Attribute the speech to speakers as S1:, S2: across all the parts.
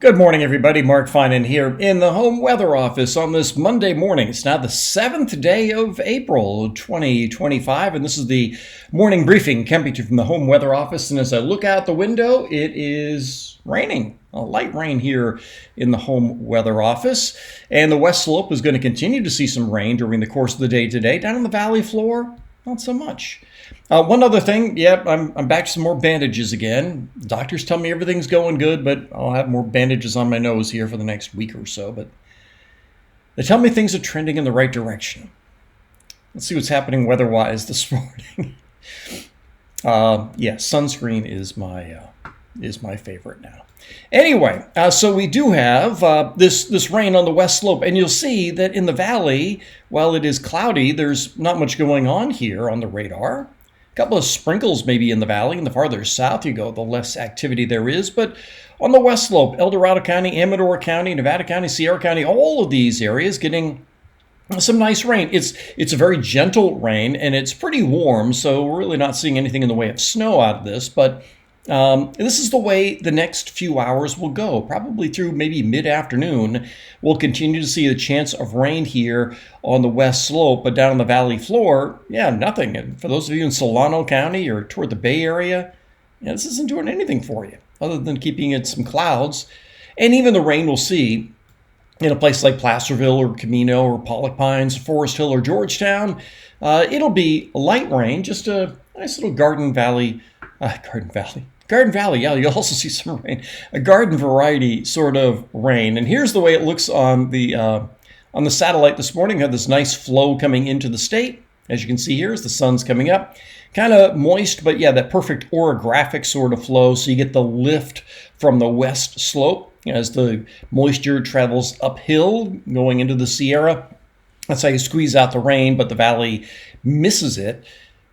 S1: Good morning, everybody. Mark Finan here in the home weather office on this Monday morning. It's now the 7th day of April 2025, and this is the morning briefing coming to you from the home weather office. And as I look out the window, it is raining, a light rain here in the home weather office. And the west slope is going to continue to see some rain during the course of the day today. Down on the valley floor, not so much. One other thing, I'm back to some more bandages again. Doctors tell me everything's going good, but I'll have more bandages on my nose here for the next week or so. But they tell me things are trending in the right direction. Let's see what's happening weather-wise this morning. Sunscreen is my favorite now. Anyway, so we do have this rain on the west slope, and you'll see that in the valley, while it is cloudy, there's not much going on here on the radar. A couple of sprinkles maybe in the valley. And the farther south you go, the less activity there is. But on the west slope, El Dorado County, Amador County, Nevada County, Sierra County, all of these areas getting some nice rain. It's a very gentle rain, and it's pretty warm, so we're really not seeing anything in the way of snow out of this. But this is the way the next few hours will go. Probably through maybe mid-afternoon, we'll continue to see a chance of rain here on the west slope, but down on the valley floor, nothing. And for those of you in Solano County or toward the Bay Area, this isn't doing anything for you other than keeping it some clouds. And even the rain we'll see in a place like Placerville or Camino or Pollock Pines, Forest Hill or Georgetown, it'll be light rain, just a nice little Garden Valley, yeah, you'll also see some rain. A garden variety sort of rain. And here's the way it looks on the satellite this morning. We have this nice flow coming into the state. As you can see here, as the sun's coming up. Kind of moist, but that perfect orographic sort of flow. So you get the lift from the west slope as the moisture travels uphill going into the Sierra. That's how you squeeze out the rain, but the valley misses it.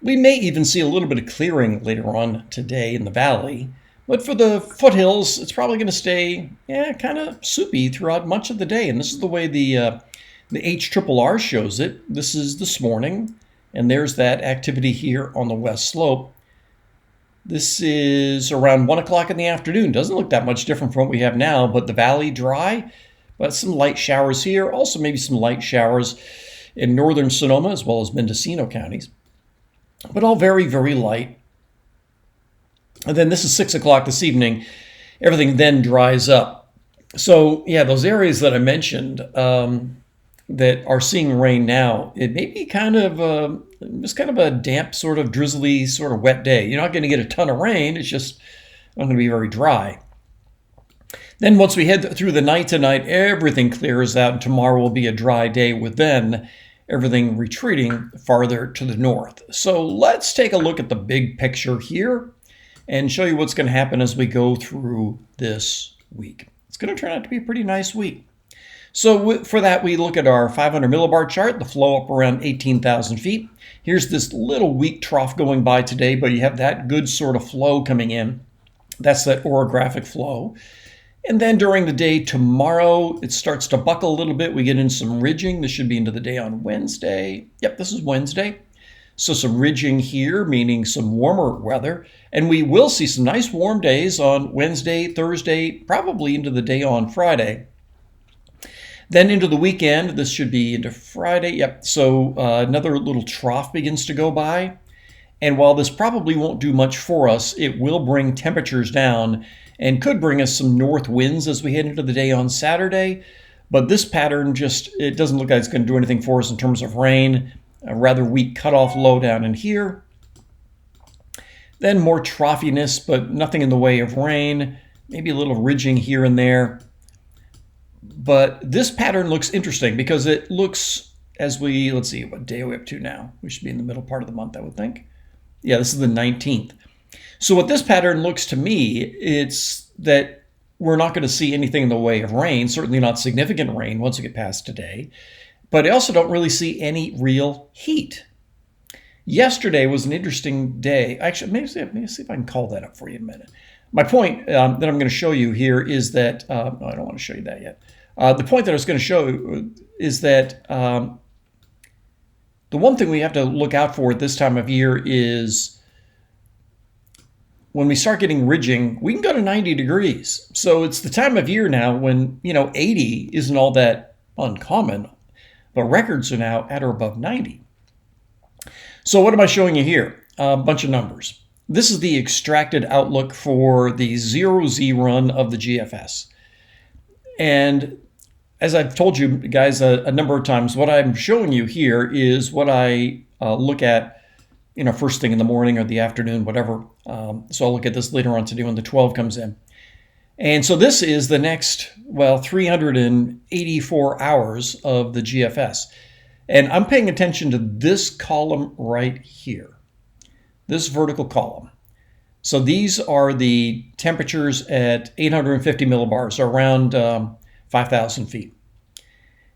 S1: We may even see a little bit of clearing later on today in the valley. But for the foothills, it's probably going to stay kind of soupy throughout much of the day. And this is the way the HRRR shows it. This is this morning, and there's that activity here on the west slope. This is around 1 o'clock in the afternoon. Doesn't look that much different from what we have now, but the valley dry. But some light showers here. Also maybe some light showers in northern Sonoma as well as Mendocino counties. But all very, very light. And then this is 6 o'clock this evening. Everything then dries up. So, those areas that I mentioned that are seeing rain now, it may be kind of just kind of a damp, sort of drizzly, sort of wet day. You're not going to get a ton of rain. It's just not going to be very dry. Then once we head through the night tonight, everything clears out, and tomorrow will be a dry day with then everything retreating farther to the north. So let's take a look at the big picture here and show you what's going to happen as we go through this week. It's going to turn out to be a pretty nice week. So for that, we look at our 500 millibar chart, the flow up around 18,000 feet. Here's this little weak trough going by today, but you have that good sort of flow coming in. That's that orographic flow. And then during the day tomorrow, it starts to buckle a little bit. We get in some ridging. This should be into the day on Wednesday. Yep, this is Wednesday. So some ridging here, meaning some warmer weather. And we will see some nice warm days on Wednesday, Thursday, probably into the day on Friday. Then into the weekend, this should be into Friday. Yep, so another little trough begins to go by. And while this probably won't do much for us, it will bring temperatures down and could bring us some north winds as we head into the day on Saturday. But this pattern it doesn't look like it's going to do anything for us in terms of rain. A rather weak cutoff low down in here. Then more troughiness, but nothing in the way of rain. Maybe a little ridging here and there. But this pattern looks interesting because it looks, let's see, what day are we up to now? We should be in the middle part of the month, I would think. Yeah, this is the 19th. So what this pattern looks to me, it's that we're not going to see anything in the way of rain, certainly not significant rain once we get past today. But I also don't really see any real heat. Yesterday was an interesting day. Actually, maybe see if I can call that up for you in a minute. My point that I'm going to show you here is that, no, I don't want to show you that yet. The point that I was going to show you is that the one thing we have to look out for at this time of year is when we start getting ridging, we can go to 90 degrees. So it's the time of year now when, 80 isn't all that uncommon, but records are now at or above 90. So what am I showing you here? A bunch of numbers. This is the extracted outlook for the 0Z run of the GFS. And as I've told you guys a number of times, what I'm showing you here is what I look at, first thing in the morning or the afternoon, whatever. So I'll look at this later on today when the 12 comes in. And so this is the next, 384 hours of the GFS. And I'm paying attention to this column right here, this vertical column. So these are the temperatures at 850 millibars, or around 5,000 feet.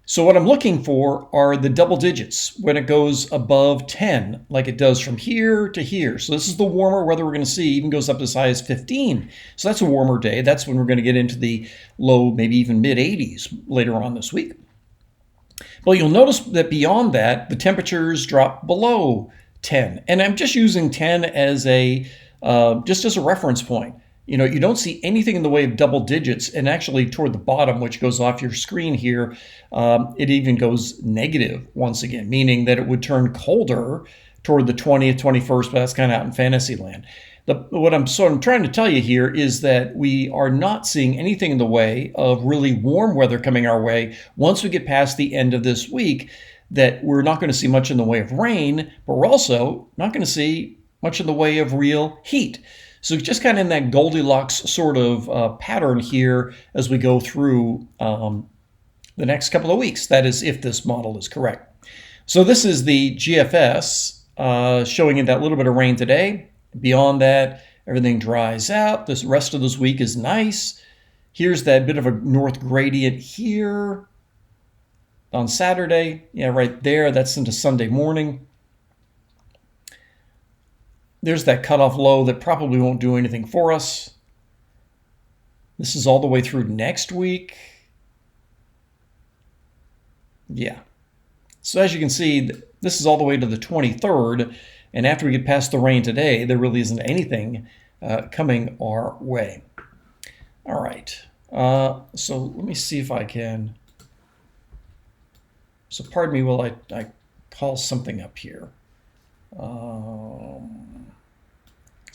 S1: So what I'm looking for are the double digits when it goes above 10, like it does from here to here. So this is the warmer weather we're going to see, even goes up as high as 15. So that's a warmer day. That's when we're going to get into the low, maybe even mid 80s later on this week. Well, you'll notice that beyond that, the temperatures drop below 10. And I'm just using 10 as just as a reference point. You don't see anything in the way of double digits, and actually toward the bottom, which goes off your screen here, it even goes negative once again, meaning that it would turn colder toward the 20th, 21st, but that's kind of out in fantasy land. What I'm trying to tell you here is that we are not seeing anything in the way of really warm weather coming our way once we get past the end of this week, that we're not going to see much in the way of rain, but we're also not going to see much in the way of real heat. So just kind of in that Goldilocks sort of pattern here as we go through the next couple of weeks. That is, if this model is correct. So this is the GFS showing you that little bit of rain today. Beyond that, everything dries out. This rest of this week is nice. Here's that bit of a north gradient here on Saturday. Yeah, right there. That's into Sunday morning. There's that cutoff low that probably won't do anything for us. This is all the way through next week. Yeah. So as you can see, this is all the way to the 23rd. And after we get past the rain today, there really isn't anything coming our way. All right. So let me see if I can. So pardon me while I call something up here.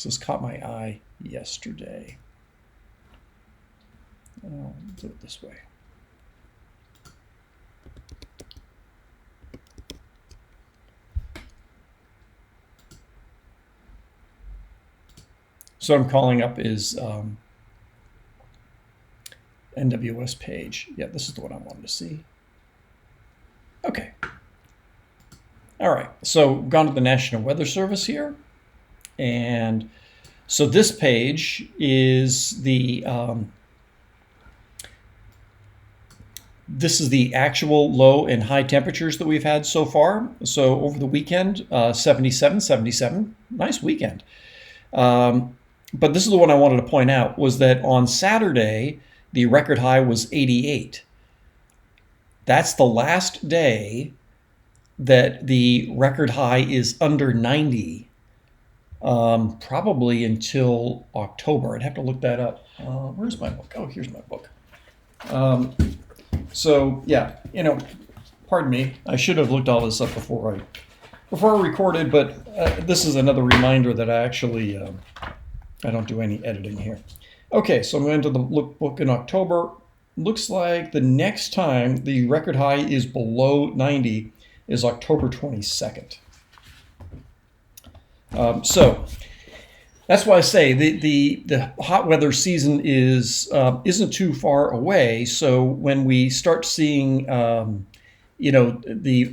S1: This caught my eye yesterday. I'll do it this way. So what I'm calling up is NWS page. Yeah, this is the one I wanted to see. Okay. All right, so gone to the National Weather Service here. And so this page is this is the actual low and high temperatures that we've had so far. So over the weekend, 77, nice weekend. But this is the one I wanted to point out, was that on Saturday, the record high was 88. That's the last day that the record high is under 90, probably until October. I'd have to look that up. Where's my book? Oh, here's my book. So yeah, pardon me. I should have looked all this up before I recorded, but this is another reminder that I actually I don't do any editing here. Okay, so I'm going to the lookbook in October. Looks like the next time the record high is below 90 is October 22nd. So that's why I say the hot weather season isn't too far away. So when we start seeing the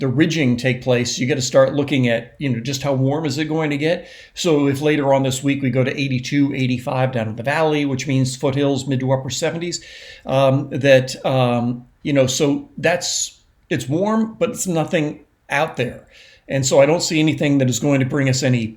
S1: ridging take place, you got to start looking at just how warm is it going to get. So if later on this week we go to 82, 85 down in the valley, which means foothills mid to upper 70s, so it's warm, but it's nothing out there. And so I don't see anything that is going to bring us anything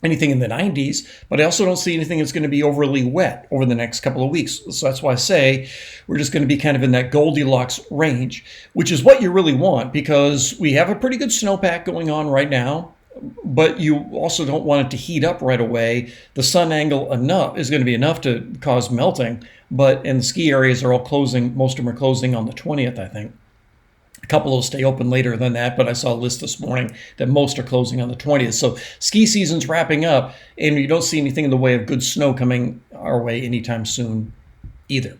S1: in the 90s, but I also don't see anything that's going to be overly wet over the next couple of weeks. So that's why I say we're just going to be kind of in that Goldilocks range, which is what you really want, because we have a pretty good snowpack going on right now. but you also don't want it to heat up right away. The sun angle enough is going to be enough to cause melting, and the ski areas are all closing. Most of them are closing on the 20th, I think. A couple will stay open later than that, but I saw a list this morning that most are closing on the 20th. So ski season's wrapping up, and you don't see anything in the way of good snow coming our way anytime soon either.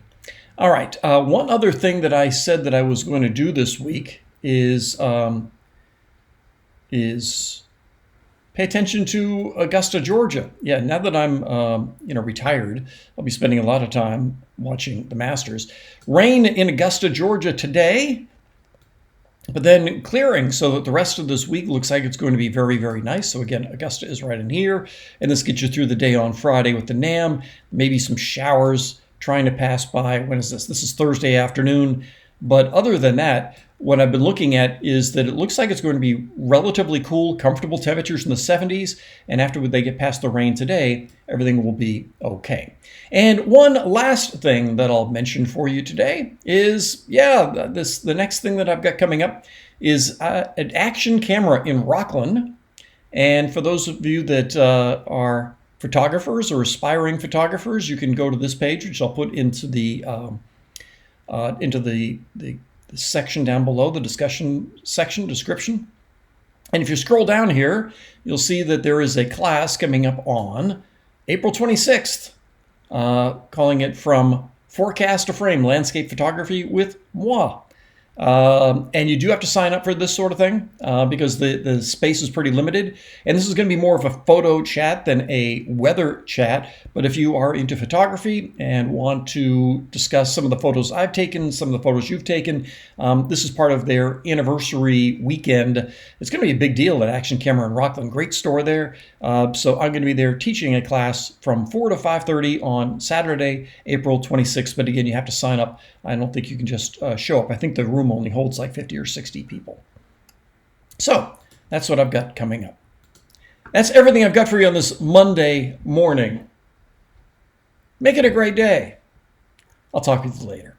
S1: All right, one other thing that I said that I was going to do this week is pay attention to Augusta, Georgia. Yeah, now that I'm retired, I'll be spending a lot of time watching the Masters. Rain in Augusta, Georgia today, but then clearing so that the rest of this week looks like it's going to be very, very nice. So again, Augusta is right in here, and this gets you through the day on Friday with the NAM, maybe some showers trying to pass by. When is this? This is Thursday afternoon. But other than that, what I've been looking at is that it looks like it's going to be relatively cool, comfortable temperatures in the 70s. And after they get past the rain today, everything will be okay. And one last thing that I'll mention for you today is, the next thing that I've got coming up is an action camera in Rockland. And for those of you that are photographers or aspiring photographers, you can go to this page, which I'll put into the section down below, the discussion section, description. And if you scroll down here, you'll see that there is a class coming up on April 26th, calling it From Forecast to Frame, Landscape Photography with Moi. And you do have to sign up for this sort of thing because the space is pretty limited. And this is going to be more of a photo chat than a weather chat. But if you are into photography and want to discuss some of the photos I've taken, some of the photos you've taken, this is part of their anniversary weekend. It's going to be a big deal at Action Camera in Rockland. Great store there. So I'm going to be there teaching a class from 4 to 5:30 on Saturday, April 26th. But again, you have to sign up. I don't think you can just show up. I think the room only holds like 50 or 60 people. So that's what I've got coming up. That's everything I've got for you on this Monday morning. Make it a great day. I'll talk with you later.